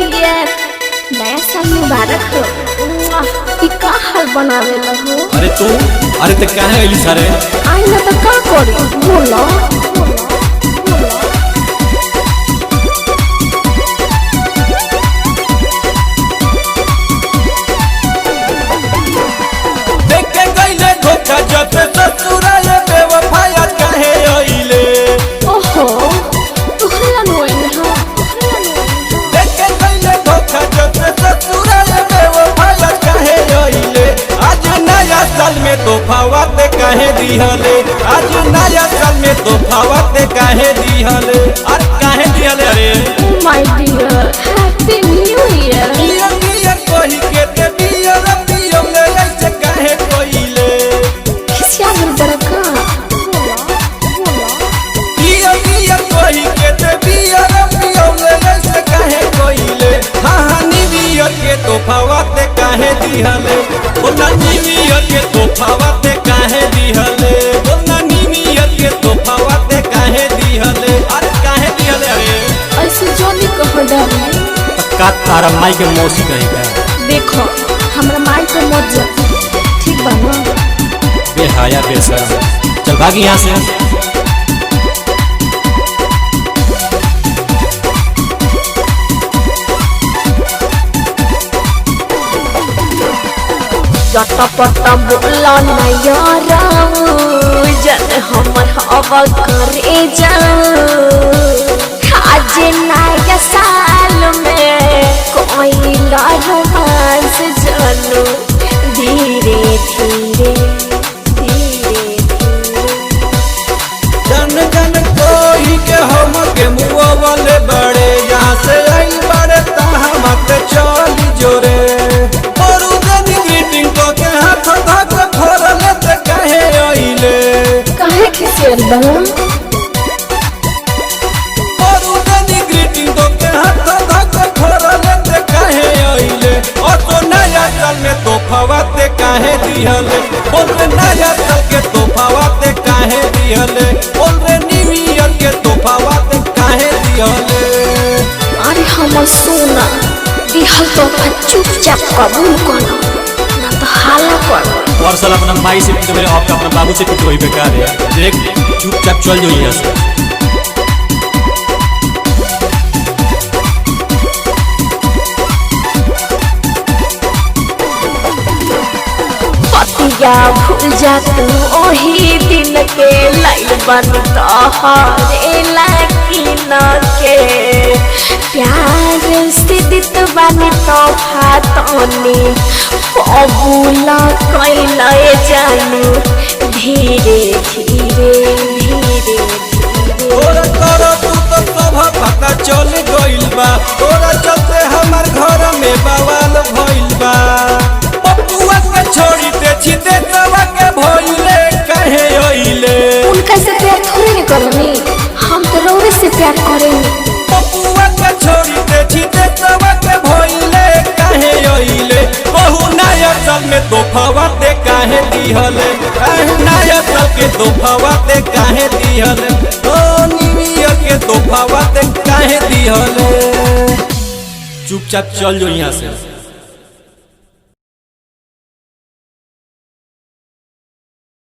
Year. नया साल मुबारक हो। ई का हाल बनावे हो? अरे तो काहे आइली सारे? आई ना तो का करी बोलो। देखे गइले धोखा जब ससुराए बेवफाया काहे आइले? ओहो तुहरा नोइन हो। देखे गइले धोखा जब ससुराए बेवफाया काहे आइले? आज नया साल में तोहफा ते काहे दिहले? आज नया साल में तोहफा ते काहे दिहले? अरे काहे दिहले? अरे माय डियर हैप्पी न्यू ईयर। पिया पिया कहि के ते बियर पियो ले ऐसे काहे कोइले? किसिया मिल बरका पिया पिया कहि के ते बियर पियो ले ऐसे काहे कोइले? हां निवियर के तोहफा ते काहे दिहले? ओना निवियर के तोहफा ते काहे दिहले? ओना निवियर के तोहफा ते काहे दिहले? अरे काहे दिहले? अरे ऐसे जोनी कह डाली। का तारा माई के मौसी कही का? देखो हमरा माई को मत जा ठीक बा ना? बेहाया बेशर्म चल भागी यहाँ से। जटपट बोला नया जन हमर हवा करे जाओ। आज नया साल में कोई रोमांस जानू धीरे धीरे धीरे जन जन कोई के हम के मुआ वाले बड़े यहाँ से आई बड़े तहाँ मत चली जोरे। और उधर ग्रीटिंग को के हाथ धक फोड़ले ते काहे आइले? काहे खिसियल बा? और उधर ग्रीटिंग को के हाथ धक फोड़ले ते काहे आइले? और तो नया साल में तोहफा ते काहे दिहले? बोल नया साल के तोहफा ते काहे दिहले? बोल न्यू ईयर के तोहफा ते काहे दिहले? अरे हमर सोना दिहल तो चुपचाप कबूल करो ना तो हाला करो। और साल अपना माई से तो मेरे आपका अपना बाबू से कुछ वही बेकार है। देख चुपचाप चल जाओ यहाँ से। पतिया भूल जा तू ओही दिन के लाइल बन तोहरे लाकिन के प्यार से दित बन तोहफा तोनी कबूल कैले जानू धीरे धीरे धीरे धीरे। तोरा तोरा तू तो सब पता चल गइल बा। तोरा चलते हमार घर में बवाल भइल बा। पपुआ के छोड़ी ते छिते तवा के भइले काहे आइले? उनका से प्यार थोड़ी नहीं करूँगी, हम तो रौरे से प्यार करेंगे। पपुआ के छोड़ी ते छिते तवा के भइले काहे आइले? बहु नया साल में तोहफा ते काहे दिहले? नया साल के तोहफा ते काहे दिहले? ओ न्यू ईयर के तोहफा ते काहे दिहले? चुपचाप चल जो यहाँ से।